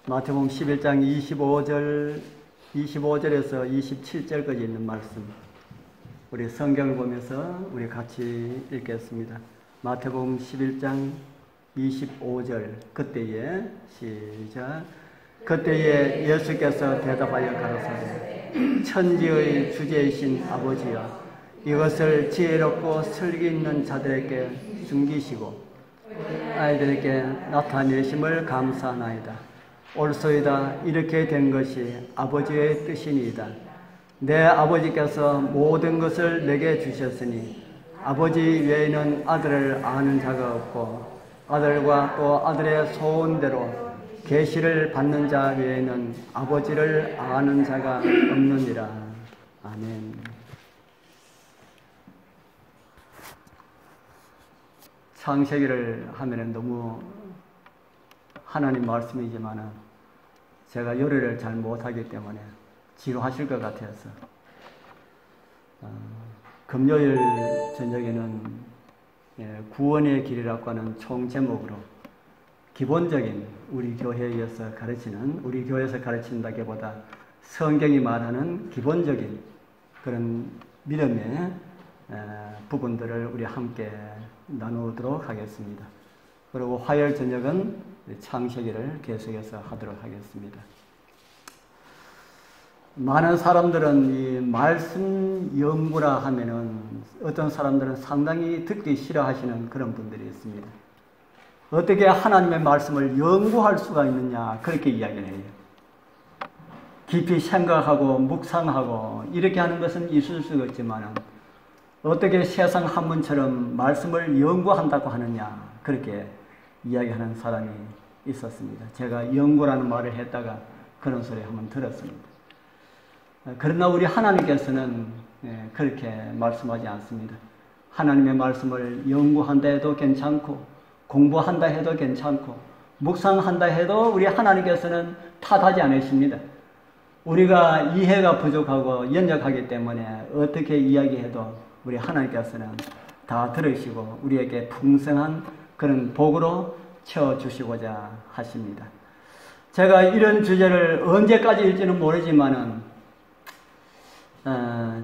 마태복음 11장 25절에서 27절까지 있는 말씀, 우리 성경을 보면서 우리 같이 읽겠습니다. 마태복음 11장 25절. 그때에 시작. 그때에 예수께서 대답하여 가라사대 천지의 주제이신 아버지여, 이것을 지혜롭고 슬기 있는 자들에게 숨기시고 아이들에게 나타내심을 감사하나이다. 옳소이다. 이렇게 된 것이 아버지의 뜻이니이다. 내 아버지께서 모든 것을 내게 주셨으니 아버지 외에는 아들을 아는 자가 없고 아들과 또 아들의 소원대로 계시를 받는 자 외에는 아버지를 아는 자가 없느니라. 아멘. 창세기를 하면은 너무 하나님 말씀이지만은 제가 요리를 잘 못하기 때문에 지루하실 것 같아서 금요일 저녁에는 구원의 길이라고 하는 총 제목으로 기본적인 우리 교회에서 가르치는, 우리 교회에서 가르친다기보다 성경이 말하는 기본적인 그런 믿음의 부분들을 우리 함께 나누도록 하겠습니다. 그리고 화요일 저녁은 창세기를 계속해서 하도록 하겠습니다. 많은 사람들은 이 말씀 연구라 하면은 어떤 사람들은 상당히 듣기 싫어하시는 그런 분들이 있습니다. 어떻게 하나님의 말씀을 연구할 수가 있느냐, 그렇게 이야기를 해요. 깊이 생각하고 묵상하고 이렇게 하는 것은 있을 수가 있지만 어떻게 세상 한문처럼 말씀을 연구한다고 하느냐, 그렇게 이야기하는 사람이 있었습니다. 제가 연구라는 말을 했다가 그런 소리 한번 들었습니다. 그러나 우리 하나님께서는 그렇게 말씀하지 않습니다. 하나님의 말씀을 연구한다 해도 괜찮고 공부한다 해도 괜찮고 묵상한다 해도 우리 하나님께서는 탓하지 않으십니다. 우리가 이해가 부족하고 연약하기 때문에 어떻게 이야기해도 우리 하나님께서는 다 들으시고 우리에게 풍성한 그런 복으로 채워주시고자 하십니다. 제가 이런 주제를 언제까지 일지는 모르지만은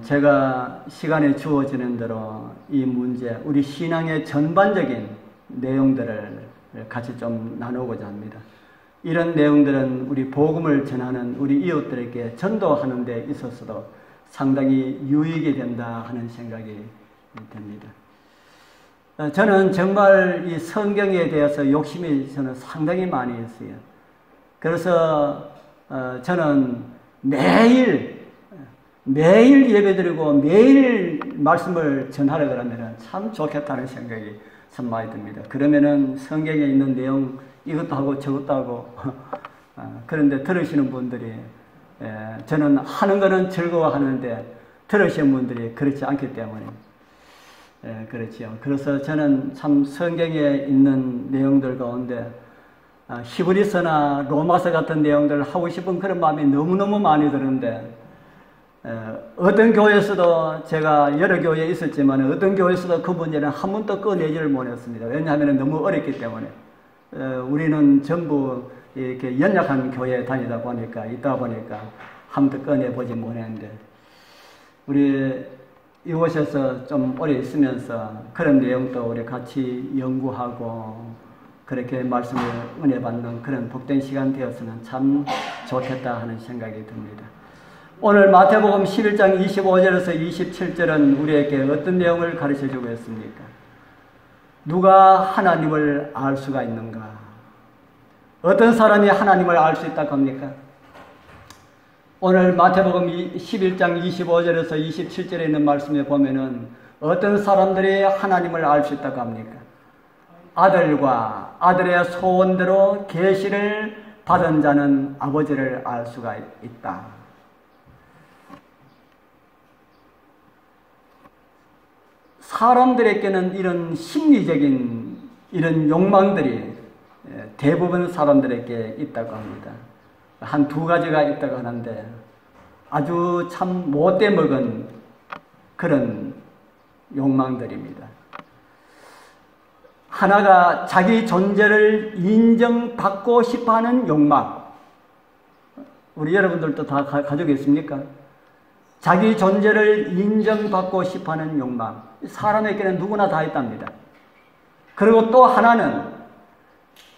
제가 시간이 주어지는 대로 이 문제, 우리 신앙의 전반적인 내용들을 같이 좀 나누고자 합니다. 이런 내용들은 우리 복음을 전하는 우리 이웃들에게 전도하는 데 있어서도 상당히 유익이 된다 하는 생각이 듭니다. 저는 정말 이 성경에 대해서 욕심이 저는 상당히 많이 있어요. 그래서 저는 매일 예배드리고 매일 말씀을 전하려 그러면 참 좋겠다는 생각이 참 많이 듭니다. 그러면은 성경에 있는 내용 이것도 하고 저것도 하고 그런데 들으시는 분들이 저는 하는 거는 즐거워하는데 들으시는 분들이 그렇지 않기 때문에 그렇지요. 그래서 저는 참 성경에 있는 내용들 가운데 히브리서나 로마서 같은 내용들을 하고 싶은 그런 마음이 너무너무 많이 드는데 어떤 교회에서도 제가 여러 교회에 있었지만 어떤 교회에서도 그 문제는 한 번도 꺼내지를 못했습니다. 왜냐하면 너무 어렵기 때문에 우리는 전부 이렇게 연약한 교회에 다니다 보니까 있다 보니까 한 번도 꺼내보지 못했는데 우리 이곳에서 좀 오래 있으면서 그런 내용도 우리 같이 연구하고 그렇게 말씀을 은혜 받는 그런 복된 시간 되었으면 참 좋겠다 하는 생각이 듭니다. 오늘 마태복음 11장 25절에서 27절은 우리에게 어떤 내용을 가르쳐주고 있습니까? 누가 하나님을 알 수가 있는가? 어떤 사람이 하나님을 알 수 있다고 합니까? 오늘 마태복음 11장 25절에서 27절에 있는 말씀에 보면은 어떤 사람들이 하나님을 알 수 있다고 합니까? 아들과 아들의 소원대로 계시를 받은 자는 아버지를 알 수가 있다. 사람들에게는 이런 심리적인 이런 욕망들이 대부분 사람들에게 있다고 합니다. 한 두 가지가 있다고 하는데 아주 참 못돼 먹은 그런 욕망들입니다. 하나가 자기 존재를 인정받고 싶어하는 욕망, 우리 여러분들도 다 가지고 있습니까? 자기 존재를 인정받고 싶어하는 욕망. 사람에게는 누구나 다 있답니다. 그리고 또 하나는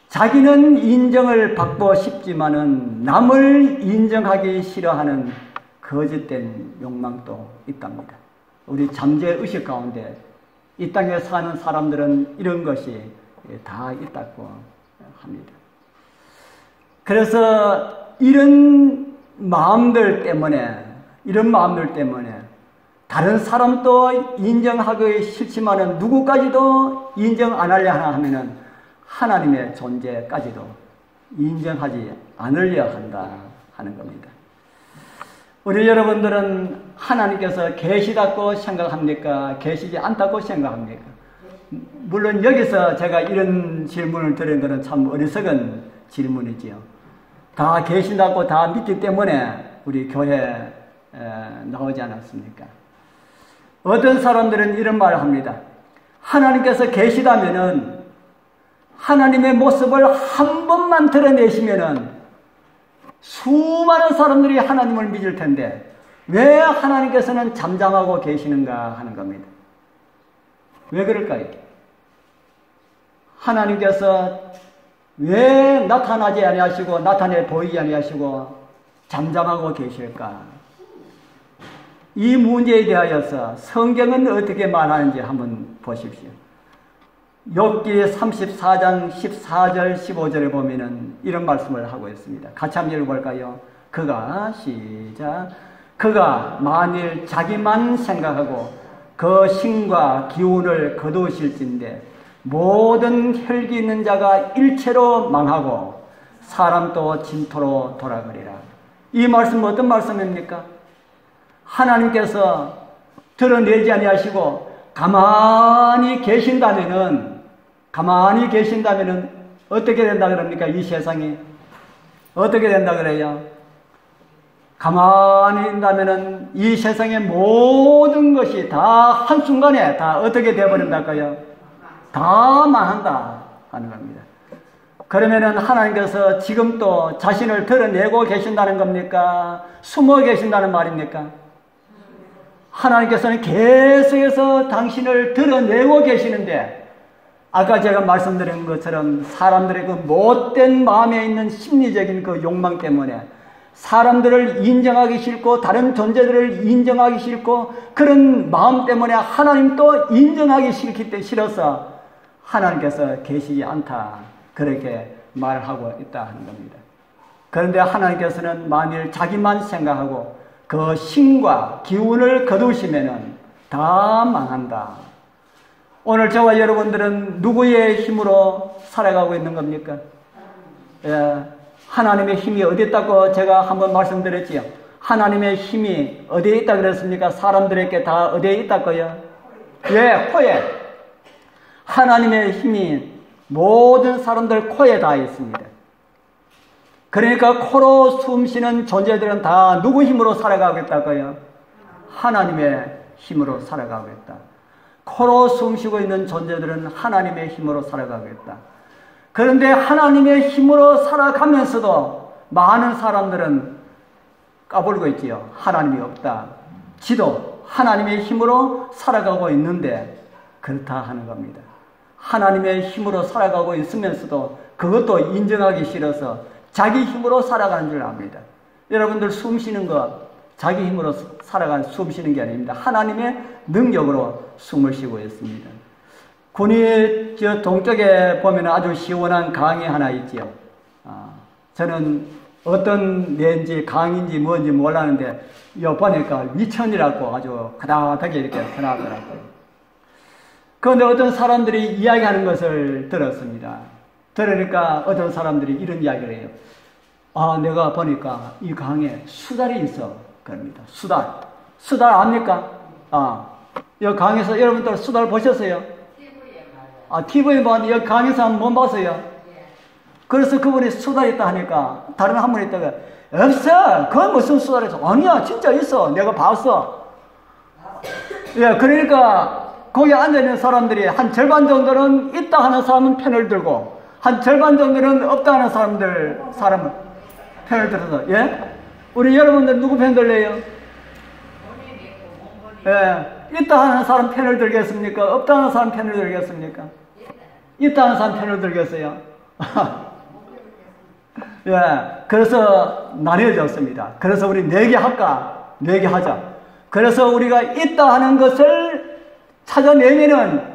자기는 인정을 받고 싶지만은 남을 인정하기 싫어하는 거짓된 욕망도 있답니다. 우리 잠재의식 가운데 이 땅에 사는 사람들은 이런 것이 다 있다고 합니다. 그래서 이런 마음들 때문에 다른 사람도 인정하기 싫지만은 누구까지도 인정 안 하려 하면은 하나님의 존재까지도 인정하지 않으려 한다 하는 겁니다. 우리 여러분들은 하나님께서 계시다고 생각합니까? 계시지 않다고 생각합니까? 물론 여기서 제가 이런 질문을 드린 것은 참 어리석은 질문이지요. 다 계신다고 다 믿기 때문에 우리 교회에 나오지 않았습니까? 어떤 사람들은 이런 말을 합니다. 하나님께서 계시다면은 하나님의 모습을 한 번만 드러내시면은 수많은 사람들이 하나님을 믿을 텐데 왜 하나님께서는 잠잠하고 계시는가 하는 겁니다. 왜 그럴까요? 하나님께서 왜 나타나지 아니하시고 나타내 보이지 아니하시고 잠잠하고 계실까? 이 문제에 대하여서 성경은 어떻게 말하는지 한번 보십시오. 욥기 34장 14절 15절에 보면은 이런 말씀을 하고 있습니다. 같이 한번 읽어볼까요? 그가 만일 자기만 생각하고 그 힘과 기운을 거두실진데 모든 혈기 있는 자가 일체로 망하고 사람도 진토로 돌아가리라. 이 말씀은 어떤 말씀입니까? 하나님께서 드러내지 아니하시고 가만히 계신다면은 어떻게 된다 그럽니까? 이 세상이 어떻게 된다 그래요? 가만히 있다면은 이 세상의 모든 것이 다 한순간에 다 어떻게 되어버린달까요? 다 망한다 하는 겁니다. 그러면은 하나님께서 지금 또 자신을 드러내고 계신다는 겁니까? 숨어 계신다는 말입니까? 하나님께서는 계속해서 당신을 드러내고 계시는데 아까 제가 말씀드린 것처럼 사람들의 그 못된 마음에 있는 심리적인 그 욕망 때문에 사람들을 인정하기 싫고 다른 존재들을 인정하기 싫고 그런 마음 때문에 하나님도 인정하기 싫어서 하나님께서 계시지 않다 그렇게 말하고 있다 하는 겁니다. 그런데 하나님께서는 만일 자기만 생각하고 그 힘과 기운을 거두시면은 다 망한다. 오늘 저와 여러분들은 누구의 힘으로 살아가고 있는 겁니까? 하나님의 힘이 어디 있다고 제가 한번 말씀드렸지요. 하나님의 힘이 어디에 있다 그랬습니까? 사람들에게 다 어디에 있다고요? 코에. 하나님의 힘이 모든 사람들 코에 다 있습니다. 그러니까 코로 숨 쉬는 존재들은 다 누구 힘으로 살아가고 있다고요? 하나님의 힘으로 살아가고 있다. 코로 숨 쉬고 있는 존재들은 하나님의 힘으로 살아가고 있다. 그런데 하나님의 힘으로 살아가면서도 많은 사람들은 까불고 있지요. 하나님이 없다. 지도 하나님의 힘으로 살아가고 있는데 그렇다 하는 겁니다. 하나님의 힘으로 살아가고 있으면서도 그것도 인정하기 싫어서 자기 힘으로 살아가는 줄 압니다. 여러분들 숨 쉬는 거 자기 힘으로 숨 쉬는 게 아닙니다. 하나님의 능력으로 숨을 쉬고 있습니다. 군위 저 동쪽에 보면 아주 시원한 강이 하나 있지요. 저는 어떤 내인지 강인지 뭔지 몰랐는데 여 보니까 위천이라고 아주 가닥하게 이렇게 해놨더라고요. 그런데 어떤 사람들이 이야기하는 것을 들었습니다. 들으니까 어떤 사람들이 이런 이야기를 해요. 내가 보니까 이 강에 수달이 있어. 그럽니다. 수달 압니까? 이 강에서 여러분들 수달 보셨어요? TV에 보면 이 강에서 한번 못 봤어요? 그래서 그분이 수달 있다 하니까 다른 한 분이 있다가 없어. 그건 무슨 수달이 있어? 아니야, 진짜 있어. 내가 봤어. 그러니까 거기 앉아있는 사람들이 한 절반 정도는 있다 하는 사람은 편을 들고 한 절반 정도는 없다 하는 사람은 편을 들어서 우리 여러분들 누구 편 들래요? 예, 있다 하는 사람 편을 들겠습니까? 없다 하는 사람 편을 들겠습니까? 있다 하는 사람 편을 들겠어요? 예, 그래서 나뉘어졌습니다. 그래서 우리 4개 할까? 4개 하자. 그래서 우리가 있다 하는 것을 찾아내면은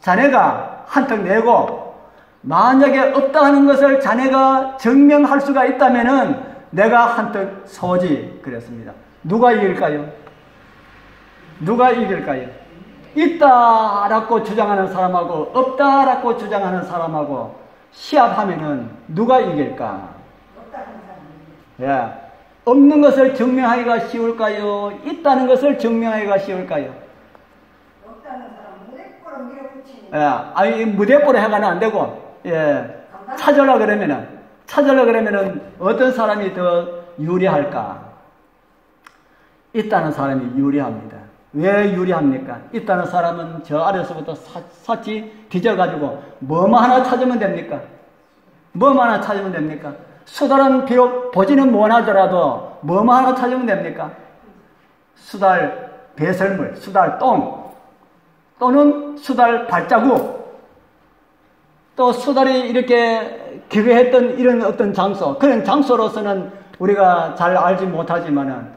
자네가 한턱 내고, 만약에 없다 하는 것을 자네가 증명할 수가 있다면은 내가 한턱 쏘지. 그랬습니다. 누가 이길까요? 누가 이길까요? 있다라고 주장하는 사람하고 없다라고 주장하는 사람하고 시합하면은 누가 이길까? 예. 없는 것을 증명하기가 쉬울까요? 있다는 것을 증명하기가 쉬울까요? 없다는 사람 무대뽀로 밀어붙이는. 예. 아니, 무대뽀로 해가는 안 되고, 예. 찾으려 그러면은 어떤 사람이 더 유리할까? 있다는 사람이 유리합니다. 왜 유리합니까? 있다는 사람은 저 아래서부터 샅이 뒤져가지고 뭐만 하나 찾으면 됩니까? 뭐만 하나 찾으면 됩니까? 수달은 비록 보지는 못하더라도 뭐만 하나 찾으면 됩니까? 수달 배설물, 수달 똥, 또는 수달 발자국, 또 수달이 이렇게 기거했던 이런 어떤 장소, 그런 장소로서는 우리가 잘 알지 못하지만은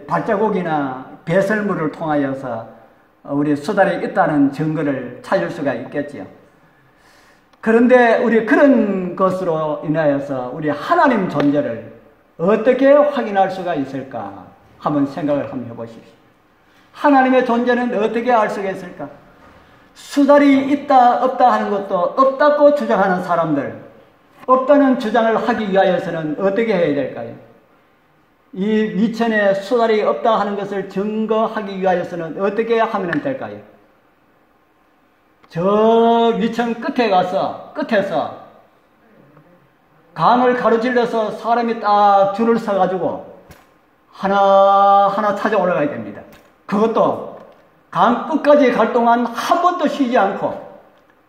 발자국이나 배설물을 통하여서 우리 수달이 있다는 증거를 찾을 수가 있겠지요. 그런데 우리 그런 것으로 인하여서 우리 하나님 존재를 어떻게 확인할 수가 있을까? 한번 생각을 한번 해보십시오. 하나님의 존재는 어떻게 알 수가 있을까? 수달이 있다 없다 하는 것도 없다고 주장하는 사람들, 없다는 주장을 하기 위하여서는 어떻게 해야 될까요? 이 위천에 수달이 없다 하는 것을 증거하기 위하여서는 어떻게 하면 될까요? 저 위천 끝에서 강을 가로질러서 사람이 딱 줄을 서가지고 하나하나 찾아 올라가야 됩니다. 그것도 강 끝까지 갈 동안 한 번도 쉬지 않고.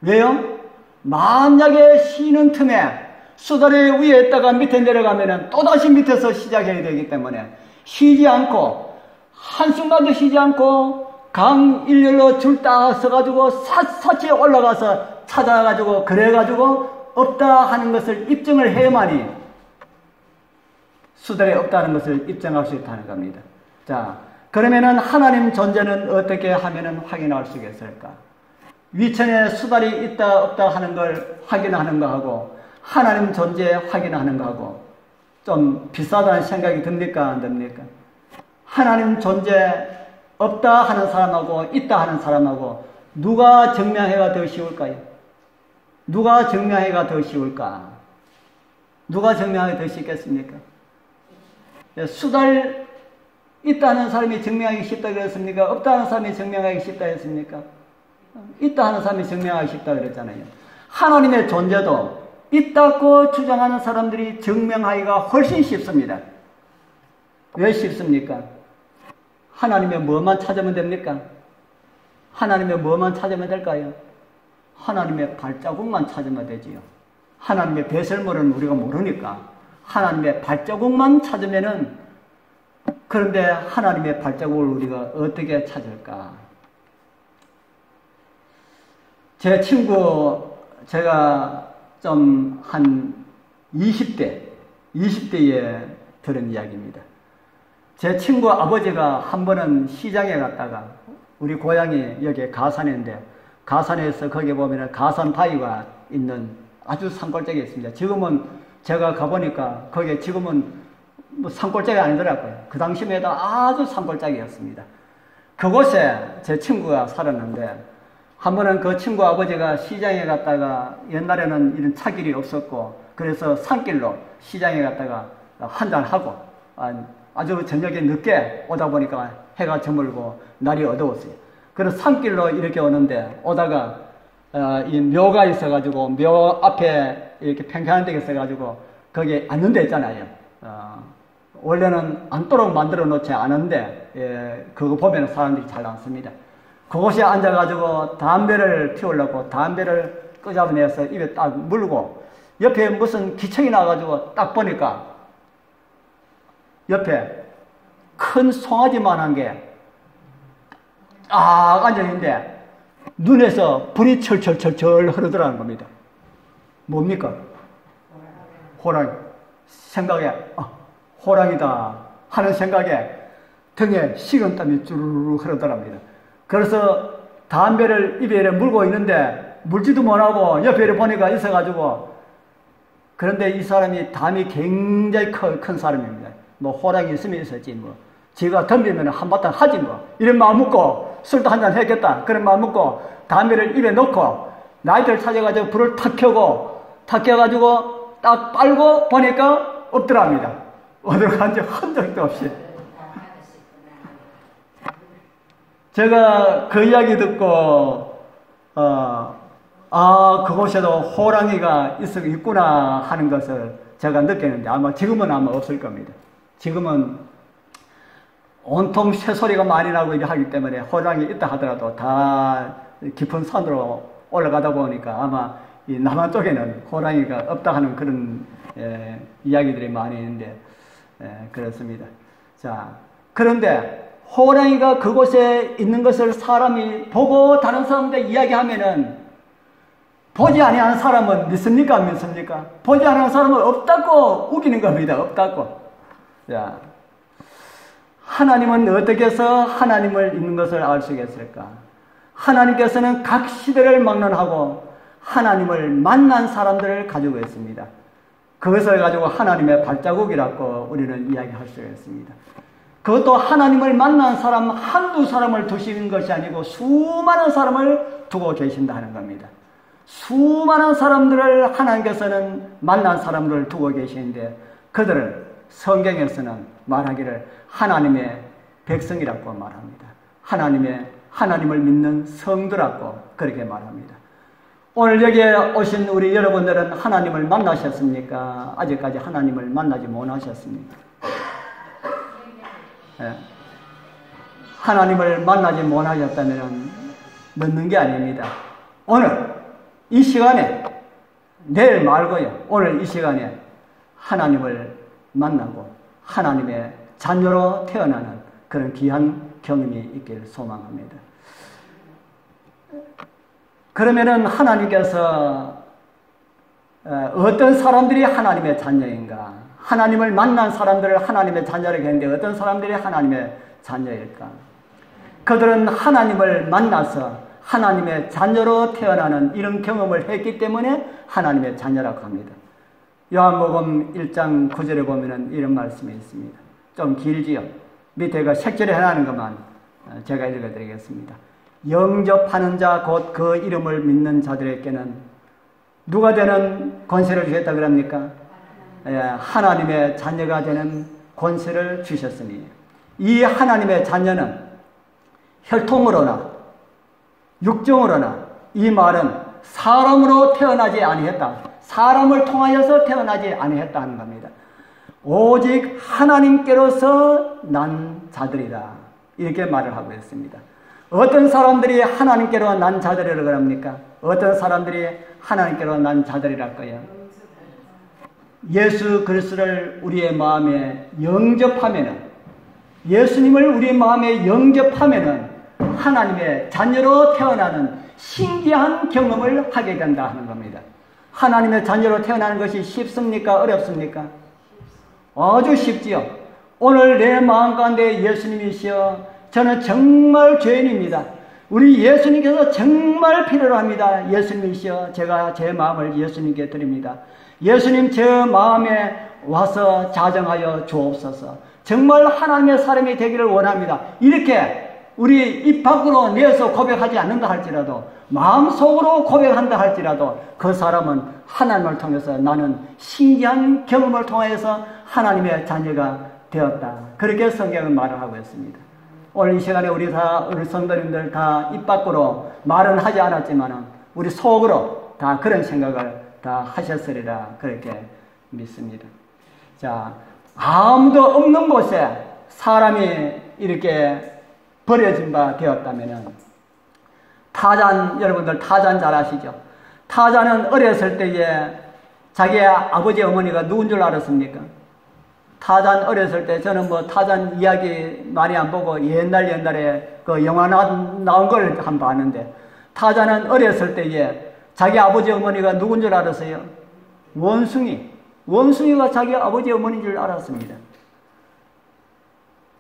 왜요? 만약에 쉬는 틈에 수달이 위에 있다가 밑에 내려가면은 또다시 밑에서 시작해야 되기 때문에 쉬지 않고, 한순간도 쉬지 않고 강 일렬로 줄 딱 서가지고 샅샅이 올라가서 찾아가지고 그래가지고 없다 하는 것을 입증을 해야만이 수달이 없다는 것을 입증할 수 있다는 겁니다. 자, 그러면은 하나님 존재는 어떻게 하면은 확인할 수 있을까? 위천에 수달이 있다 없다 하는 걸 확인하는 거하고 하나님 존재 확인하는 거하고 좀 비슷하다는 생각이 듭니까? 안 듭니까? 하나님 존재 없다 하는 사람하고 있다 하는 사람하고 누가 증명해가 더 쉬울까요? 누가 증명해가 더 쉬울까? 누가 증명하기 더 쉽겠습니까? 수달 있다 하는 사람이 증명하기 쉽다 그랬습니까? 없다 하는 사람이 증명하기 쉽다 했습니까? 있다 하는 사람이 증명하기 쉽다 그랬잖아요. 하나님의 존재도 있다고 주장하는 사람들이 증명하기가 훨씬 쉽습니다. 왜 쉽습니까? 하나님의 뭐만 찾으면 됩니까? 하나님의 뭐만 찾으면 될까요? 하나님의 발자국만 찾으면 되지요. 하나님의 배설물은 우리가 모르니까 하나님의 발자국만 찾으면은, 그런데 하나님의 발자국을 우리가 어떻게 찾을까? 제 친구, 제가 좀 한 20대에 들은 이야기입니다. 제 친구 아버지가 한 번은 시장에 갔다가, 우리 고향이 여기 가산인데 가산에서 거기 보면은 가산 바위가 있는 아주 산골짜기에 있습니다. 지금은 제가 가보니까 거기에 지금은 뭐 산골짜기 아니더라고요. 그 당시에도 아주 산골짜기였습니다. 그곳에 제 친구가 살았는데, 한 번은 그 친구 아버지가 시장에 갔다가, 옛날에는 이런 차길이 없었고 그래서 산길로 시장에 갔다가 한잔하고 아주 저녁에 늦게 오다 보니까 해가 저물고 날이 어두웠어요. 그래서 산길로 이렇게 오는데, 오다가 이 묘가 있어가지고 묘 앞에 이렇게 평평한 데가 있어가지고 거기에 앉는 데 있잖아요. 원래는 앉도록 만들어 놓지 않은데 그거 보면 사람들이 잘 앉습니다. 그곳에 앉아가지고 담배를 피우려고 담배를 끄잡아내서 입에 딱 물고, 옆에 무슨 기척이 나가지고 딱 보니까 옆에 큰 송아지만한 게 딱 앉아있는데 눈에서 불이 철철철철 흐르더라는 겁니다. 뭡니까? 호랑이. 생각에 호랑이다 하는 생각에 등에 식은땀이 쭈르르 흐르더랍니다. 그래서 담배를 입에 물고 있는데 물지도 못하고 옆에 보니까 있어가지고, 그런데 이 사람이 담이 굉장히 큰 사람입니다. 뭐 호랑이 있으면 있었지 뭐, 지가 덤비면 한바탕 하지 뭐, 이런 마음 먹고 술도 한잔 했겠다 그런 마음 먹고 담배를 입에 넣고 라이터를 찾아가지고 불을 탁 켜가지고 딱 빨고 보니까 없더랍니다. 어디로 간지 흔적도 없이. 제가 그 이야기 듣고 그곳에도 호랑이가 있구나 하는 것을 제가 느꼈는데, 아마 지금은 없을 겁니다. 지금은 온통 새소리가 많이 나고 이렇게 하기 때문에 호랑이 있다 하더라도 다 깊은 산으로 올라가다 보니까 아마 이 남한 쪽에는 호랑이가 없다 하는 그런 이야기들이 많이 있는데, 그렇습니다. 자, 그런데 호랑이가 그곳에 있는 것을 사람이 보고 다른 사람들 이야기하면은, 보지 아니하는 사람은 믿습니까? 안 믿습니까? 보지 않은 사람은 없다고 우기는 겁니다. 없다고. 자, 하나님은 어떻게 해서 하나님을 있는 것을 알 수 있겠을까? 하나님께서는 각 시대를 막론하고 하나님을 만난 사람들을 가지고 있습니다. 그것을 가지고 하나님의 발자국이라고 우리는 이야기할 수 있습니다. 그것도 하나님을 만난 사람 한두 사람을 두시는 것이 아니고 수많은 사람을 두고 계신다는 겁니다. 수많은 사람들을 하나님께서는 만난 사람들을 두고 계시는데, 그들을 성경에서는 말하기를 하나님의 백성이라고 말합니다. 하나님을 믿는 성도라고 그렇게 말합니다. 오늘 여기에 오신 우리 여러분들은 하나님을 만나셨습니까? 아직까지 하나님을 만나지 못하셨습니까? 하나님을 만나지 못하셨다면 늦는 게 아닙니다. 오늘 이 시간에, 내일 말고요, 오늘 이 시간에 하나님을 만나고 하나님의 자녀로 태어나는 그런 귀한 경험이 있기를 소망합니다. 그러면은 하나님께서 어떤 사람들이 하나님의 자녀인가? 하나님을 만난 사람들을 하나님의 자녀라고 했는데 어떤 사람들이 하나님의 자녀일까? 그들은 하나님을 만나서 하나님의 자녀로 태어나는 이런 경험을 했기 때문에 하나님의 자녀라고 합니다. 요한복음 1장 9절에 보면은 이런 말씀이 있습니다. 좀 길지요. 밑에가 색칠해 해놨는 것만 제가 읽어드리겠습니다. 영접하는 자 곧 그 이름을 믿는 자들에게는 누가 되는 권세를 주셨다 그럽니까? 하나님의 자녀가 되는 권세를 주셨으니, 이 하나님의 자녀는 혈통으로나 육정으로나, 이 말은 사람으로 태어나지 아니했다, 사람을 통하여서 태어나지 아니했다 하는 겁니다. 오직 하나님께로서 난 자들이다, 이렇게 말을 하고 있습니다. 어떤 사람들이 하나님께로 난 자들이라고 합니까? 어떤 사람들이 하나님께로 난 자들이랄까요? 예수 그리스도를 우리의 마음에 영접하면은, 예수님을 우리의 마음에 영접하면은 하나님의 자녀로 태어나는 신기한 경험을 하게 된다 하는 겁니다. 하나님의 자녀로 태어나는 것이 쉽습니까? 어렵습니까? 아주 쉽지요. 오늘 내 마음 가운데 예수님이시여, 저는 정말 죄인입니다. 우리 예수님께서 정말 필요로 합니다. 예수님이시여, 제가 제 마음을 예수님께 드립니다. 예수님, 제 마음에 와서 자정하여 주옵소서. 정말 하나님의 사람이 되기를 원합니다. 이렇게 우리 입 밖으로 내어서 고백하지 않는다 할지라도, 마음속으로 고백한다 할지라도 그 사람은 하나님을 통해서 나는 신기한 경험을 통해서 하나님의 자녀가 되었다, 그렇게 성경은 말을 하고 있습니다. 오늘 이 시간에 우리 성도님들 다 입 밖으로 말은 하지 않았지만 우리 속으로 다 그런 생각을 다 하셨으리라 그렇게 믿습니다. 자, 아무도 없는 곳에 사람이 이렇게 버려진 바 되었다면, 타잔, 여러분들 타잔 잘 아시죠? 타잔은 어렸을 때에 자기의 아버지 어머니가 누군 줄 알았습니까? 타잔 어렸을 때 저는 뭐 타잔 이야기 많이 안 보고 옛날에 그 영화 나온 걸 한번 봤는데 타잔은 어렸을 때에 자기 아버지 어머니가 누군 줄 알았어요? 원숭이가 자기 아버지 어머니인 줄 알았습니다.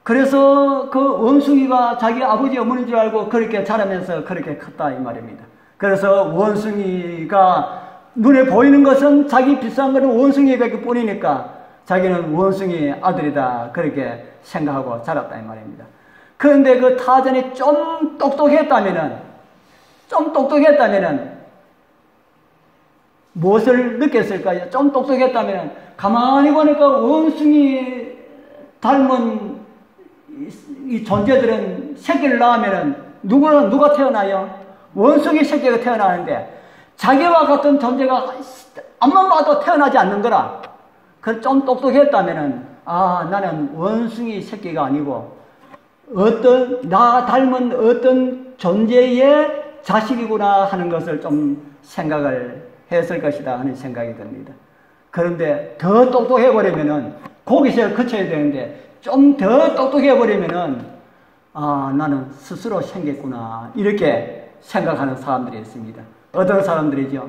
그래서 그 원숭이가 자기 아버지 어머니인 줄 알고 그렇게 자라면서 그렇게 컸다 이 말입니다. 그래서 원숭이가 눈에 보이는 것은 자기 비싼 거는 원숭이밖에 뿐이니까 자기는 원숭이 아들이다 그렇게 생각하고 자랐다 이 말입니다. 그런데 그 타잔이 좀 똑똑했다면은 무엇을 느꼈을까요? 좀 똑똑했다면은 가만히 보니까 원숭이 닮은 이 존재들은 새끼를 낳으면은 누가 태어나요? 원숭이 새끼가 태어나는데 자기와 같은 존재가 앞만 봐도 태어나지 않는 거라. 그 좀 똑똑했다면은 나는 원숭이 새끼가 아니고 나 닮은 어떤 존재의 자식이구나 하는 것을 좀 생각을 했을 것이다 하는 생각이 듭니다. 그런데 더 똑똑해 버리면은 거기서 그쳐야 되는데 좀 더 똑똑해 버리면은 나는 스스로 생겼구나 이렇게 생각하는 사람들이 있습니다. 어떤 사람들이죠?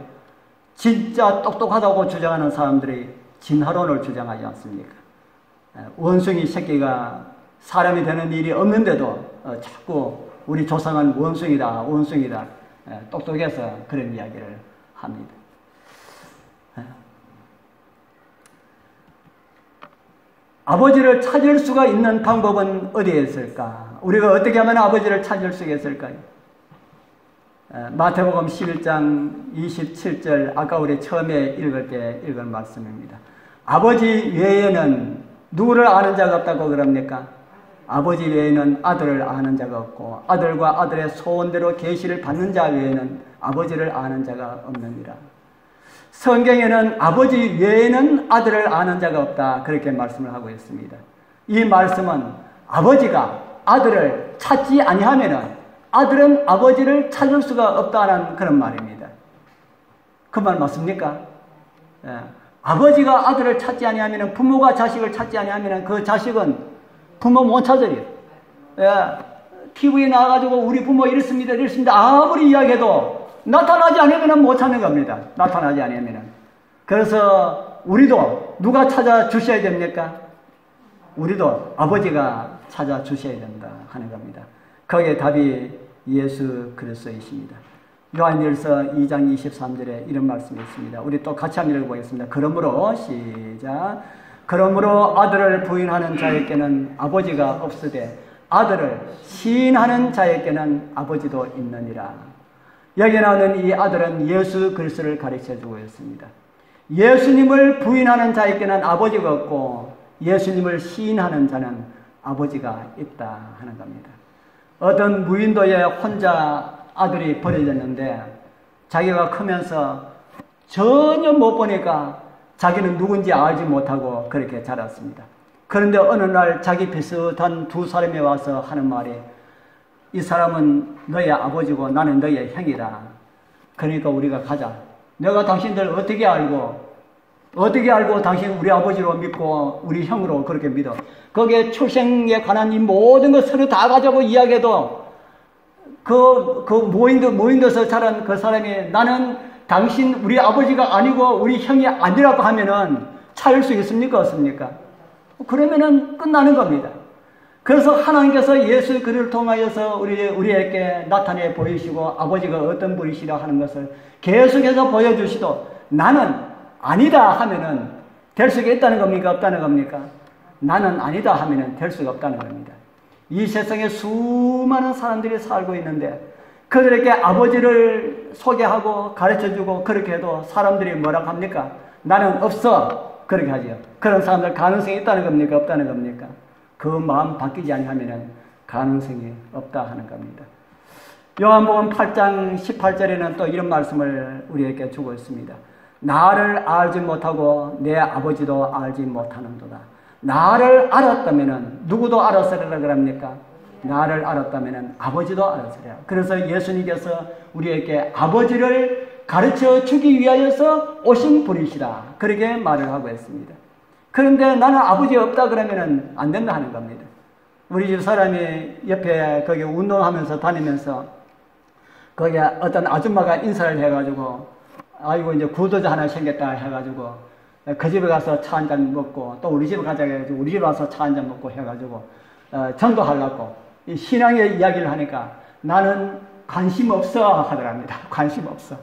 진짜 똑똑하다고 주장하는 사람들이 진화론을 주장하지 않습니까? 원숭이 새끼가 사람이 되는 일이 없는데도 자꾸 우리 조상은 원숭이다 똑똑해서 그런 이야기를 합니다. 아버지를 찾을 수가 있는 방법은 어디에 있을까? 우리가 어떻게 하면 아버지를 찾을 수가 있을까요? 마태복음 11장 27절 아까 우리 처음에 읽을 때 읽은 말씀입니다. 아버지 외에는 누구를 아는 자가 없다고 그럽니까? 아버지 외에는 아들을 아는 자가 없고 아들과 아들의 소원대로 계시를 받는 자 외에는 아버지를 아는 자가 없느니라. 성경에는 아버지 외에는 아들을 아는 자가 없다 그렇게 말씀을 하고 있습니다. 이 말씀은 아버지가 아들을 찾지 아니하면은 아들은 아버지를 찾을 수가 없다는 그런 말입니다. 그 말 맞습니까? 아버지가 아들을 찾지 아니하면은 부모가 자식을 찾지 아니하면은 그 자식은 부모 못 찾아요. TV에 나와가지고 우리 부모 이렇습니다 아무리 이야기해도 나타나지 않으면 못 찾는 겁니다. 나타나지 않으면. 그래서 우리도 누가 찾아주셔야 됩니까? 우리도 아버지가 찾아주셔야 된다 하는 겁니다. 거기에 답이 예수 그리스도이십니다. 요한일서 2장 23절에 이런 말씀이 있습니다. 우리 또 같이 한번 읽어보겠습니다. 그러므로 시작. 그러므로 아들을 부인하는 자에게는 아버지가 없으되 아들을 시인하는 자에게는 아버지도 있느니라. 여기 나오는 이 아들은 예수 그리스도를 가르쳐주고 있습니다. 예수님을 부인하는 자에게는 아버지가 없고 예수님을 시인하는 자는 아버지가 있다 하는 겁니다. 어떤 무인도에 혼자 아들이 버려졌는데 자기가 크면서 전혀 못 보니까 자기는 누군지 알지 못하고 그렇게 자랐습니다. 그런데 어느 날 자기 비슷한 두 사람이 와서 하는 말이 이 사람은 너의 아버지고 나는 너의 형이다. 그러니까 우리가 가자. 내가 당신들 어떻게 알고 당신 우리 아버지로 믿고 우리 형으로 그렇게 믿어. 거기에 출생에 관한 이 모든 것을 다 가지고 이야기해도 그 무인도에서 자란 그 사람이 나는 당신 우리 아버지가 아니고 우리 형이 아니라고 하면은 찾을 수 있습니까? 없습니까? 그러면은 끝나는 겁니다. 그래서 하나님께서 예수 그리스도를 통하여서 우리에게 나타내 보이시고 아버지가 어떤 분이시라 하는 것을 계속해서 보여주시도 나는 아니다 하면은 될 수가 있다는 겁니까? 없다는 겁니까? 나는 아니다 하면은 될 수가 없다는 겁니다. 이 세상에 수많은 사람들이 살고 있는데 그들에게 아버지를 소개하고 가르쳐주고 그렇게 해도 사람들이 뭐라고 합니까? 나는 없어. 그렇게 하죠. 그런 사람들 가능성이 있다는 겁니까? 없다는 겁니까? 그 마음 바뀌지 않으면 가능성이 없다 하는 겁니다. 요한복음 8장 18절에는 또 이런 말씀을 우리에게 주고 있습니다. 나를 알지 못하고 내 아버지도 알지 못하는도다. 나를 알았다면 누구도 알았으리라 그럽니까? 나를 알았다면 아버지도 알았으리라. 그래서 예수님께서 우리에게 아버지를 가르쳐 주기 위하여서 오신 분이시다. 그렇게 말을 하고 있습니다. 그런데 나는 아버지 없다 그러면은 안 된다 하는 겁니다. 우리 집 사람이 옆에 거기 운동하면서 다니면서 거기에 어떤 아줌마가 인사를 해가지고 아이고 이제 구도자 하나 생겼다 해가지고 그 집에 가서 차 한잔 먹고 또 우리 집에 가자 해가지고 우리 집에 와서 차 한잔 먹고 해가지고 전도하려고 이 신앙의 이야기를 하니까 나는 관심 없어 하더랍니다. 관심 없어.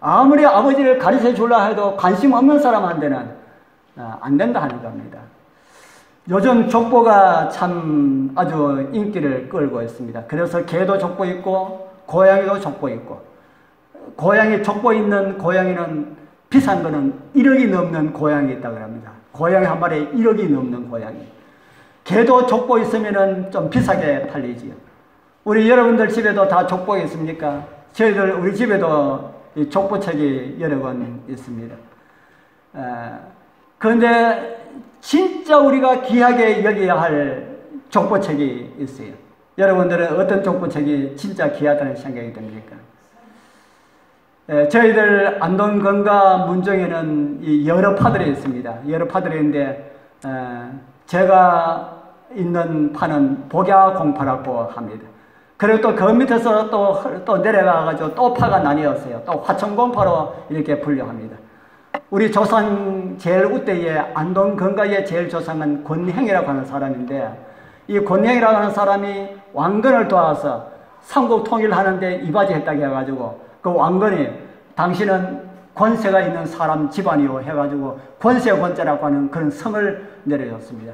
아무리 아버지를 가르쳐 주려 해도 관심 없는 사람한테는 안 된다 하는 겁니다. 요즘 족보가 참 아주 인기를 끌고 있습니다. 그래서 개도 족보 있고 고양이도 족보 있고, 고양이 족보 있는 고양이는 비싼 거는 1억이 넘는 고양이 있다고 합니다. 고양이 한 마리에 1억이 넘는 고양이. 개도 족보 있으면은 좀 비싸게 팔리지요. 우리 여러분들 집에도 다 족보 있습니까? 저희들 우리 집에도 이 족보책이 여러 권 있습니다. 그런데 진짜 우리가 귀하게 여겨야 할 족보책이 있어요. 여러분들은 어떤 족보책이 진짜 귀하다는 생각이 듭니까? 저희들 안동건가 문정에는 이 여러 파들이 있습니다. 여러 파들이 있는데 제가 있는 파는 복야공파라고 합니다. 그리고 또 그 밑에서 또 내려가가지고 또 파가 나뉘었어요. 또 화천공파로 이렇게 분류합니다. 우리 조상 제일 우대의 안동건가의 제일 조상은 권행이라고 하는 사람인데, 이 권행이라고 하는 사람이 왕건을 도와서 삼국 통일하는데 이바지했다고 해가지고 그 왕건이 당신은 권세가 있는 사람 집안이요 해가지고 권세권자라고 하는 그런 성을 내려줬습니다.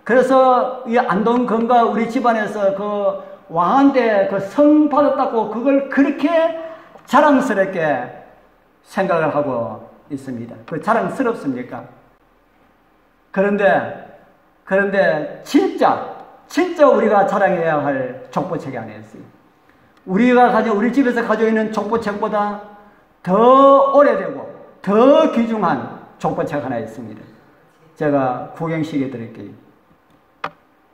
그래서 이 안동건가 우리 집안에서 그 왕한테 그 성 받았다고 그걸 그렇게 자랑스럽게 생각을 하고 있습니다. 그 자랑스럽습니까? 그런데 진짜 우리가 자랑해야 할 족보책이 하나 있어요. 우리 집에서 가지고 있는 족보책보다 더 오래되고 더 귀중한 족보책 하나 있습니다. 제가 구경시켜 드릴게요.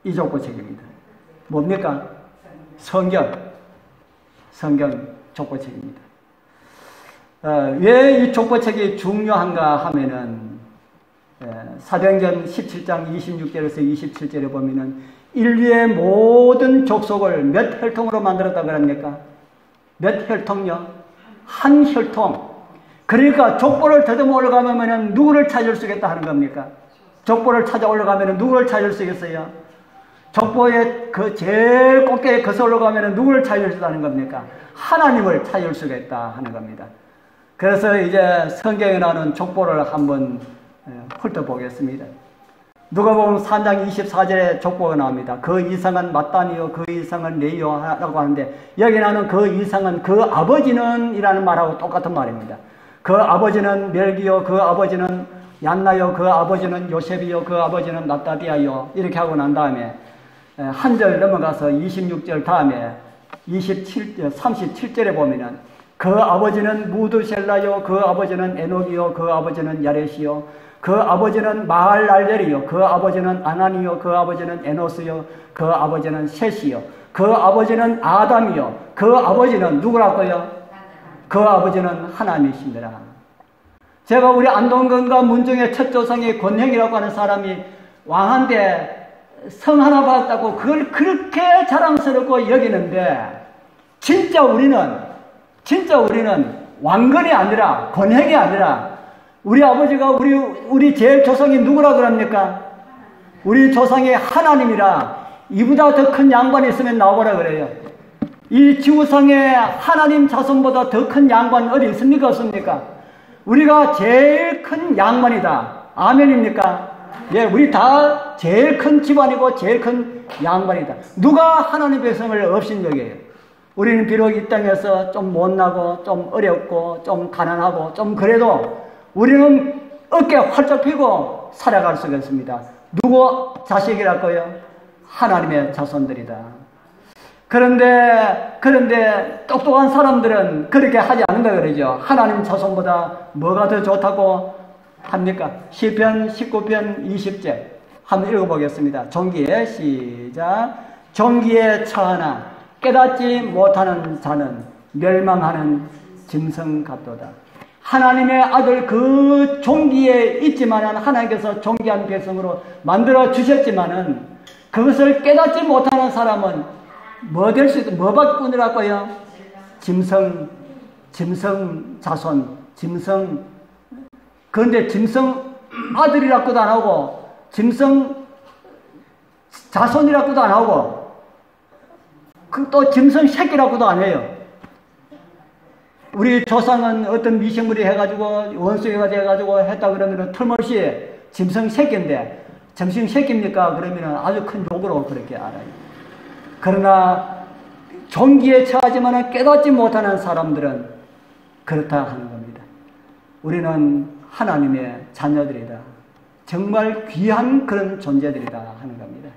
이 족보책입니다. 뭡니까? 성경 족보책입니다. 왜 이 족보책이 중요한가 하면은 사도행전 17장 26절에서 27절에 보면은 인류의 모든 족속을 몇 혈통으로 만들었다 그럽니까? 몇 혈통요? 한 혈통. 그러니까 족보를 더듬어 올라가면은 누구를 찾을 수 있겠다 하는 겁니까? 족보를 찾아 올라가면은 누구를 찾을 수 있겠어요? 족보의 그 제일 꼭대기에 거슬러 올라가면은 누구를 찾을 수 있다는 겁니까? 하나님을 찾을 수가 있다 하는 겁니다. 그래서 이제 성경에 나오는 족보를 한번 훑어보겠습니다. 누가복음 3장 24절에 족보가 나옵니다. 그 이상은 마따니요, 그 이상은 레이요 라고 하는데, 여기 나오는 그 이상은 그 아버지는 이라는 말하고 똑같은 말입니다. 그 아버지는 멜기요, 그 아버지는 얀나요, 그 아버지는 요셉이요, 그 아버지는 나따디아요, 이렇게 하고 난 다음에 한 절 넘어가서 26절 다음에 37절에 보면은 그 아버지는 무드셀라요, 그 아버지는 에녹이요, 그 아버지는 야렛이요, 그 아버지는 마할랄렐이요, 그 아버지는 아나니요, 그 아버지는 에노스요, 그 아버지는 셋이요, 그 아버지는 아담이요, 그 아버지는 누구라고요? 그 아버지는 하나님이십니다. 제가 우리 안동건가 문정의 첫 조상의 권행이라고 하는 사람이 왕한테 성 하나 받았다고 그걸 그렇게 자랑스럽고 여기는데, 진짜 우리는 왕건이 아니라 권행이 아니라 우리 아버지가 우리 제일 조상이 누구라 그럽니까? 우리 조상이 하나님이라. 이보다 더 큰 양반이 있으면 나오라 그래요. 이 지구상에 하나님 자손보다 더 큰 양반 어디 있습니까? 없습니까? 우리가 제일 큰 양반이다. 아멘입니까? 예, 우리 다 제일 큰 집안이고 제일 큰 양반이다. 누가 하나님 백성을 업신여겨요? 우리는 비록 이 땅에서 좀 못나고 좀 어렵고 좀 가난하고 좀 그래도 우리는 어깨 활짝 펴고 살아갈 수가 있습니다. 누구 자식이랄까요? 하나님의 자손들이다. 그런데 똑똑한 사람들은 그렇게 하지 않는다 그러죠. 하나님 자손보다 뭐가 더 좋다고 합니까? 시편 19편 20절 한번 읽어보겠습니다. 종기에 시작. 종기에 처하나 깨닫지 못하는 자는 멸망하는 짐승 같도다. 하나님의 아들 그 종기에 있지만은 하나님께서 존귀한 백성으로 만들어 주셨지만은 그것을 깨닫지 못하는 사람은 뭐 될 수 있다? 뭐밖뿐이라고요? 짐승 자손, 짐승. 그런데 짐승 아들이라고도 안 하고 짐승 자손이라고도 안 하고 또 짐승 새끼라고도 안 해요. 우리 조상은 어떤 미생물이 해가지고 원수가 돼가지고 했다 그러면 털없이 짐승 새끼인데 짐승 새끼입니까? 그러면 아주 큰 욕으로 그렇게 알아요. 그러나 종기에 처하지만 깨닫지 못하는 사람들은 그렇다 하는 겁니다. 우리는 하나님의 자녀들이다. 정말 귀한 그런 존재들이다 하는 겁니다.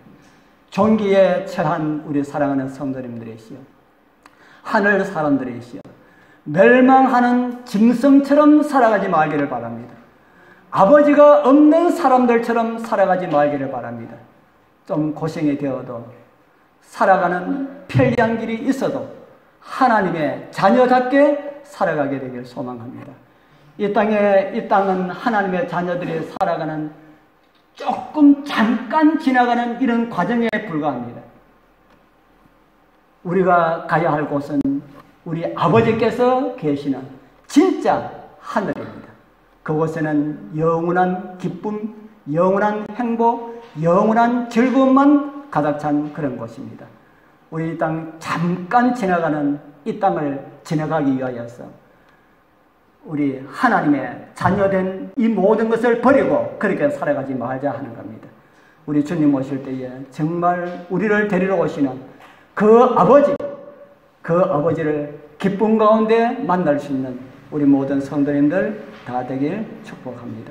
종기에 처한 우리 사랑하는 성도님들이시여, 하늘 사람들이시여, 멸망하는 짐승처럼 살아가지 말기를 바랍니다. 아버지가 없는 사람들처럼 살아가지 말기를 바랍니다. 좀 고생이 되어도 살아가는 편리한 길이 있어도 하나님의 자녀답게 살아가게 되길 소망합니다. 이 땅은 하나님의 자녀들이 살아가는 조금 잠깐 지나가는 이런 과정에 불과합니다. 우리가 가야 할 곳은 우리 아버지께서 계시는 진짜 하늘입니다. 그곳에는 영원한 기쁨, 영원한 행복, 영원한 즐거움만 가득 찬 그런 곳입니다. 우리 이 땅 잠깐 지나가는 이 땅을 지나가기 위하여서 우리 하나님의 자녀된 이 모든 것을 버리고 그렇게 살아가지 말자 하는 겁니다. 우리 주님 오실 때에 정말 우리를 데리러 오시는 그 아버지를 기쁨 가운데 만날 수 있는 우리 모든 성도님들 다 되길 축복합니다.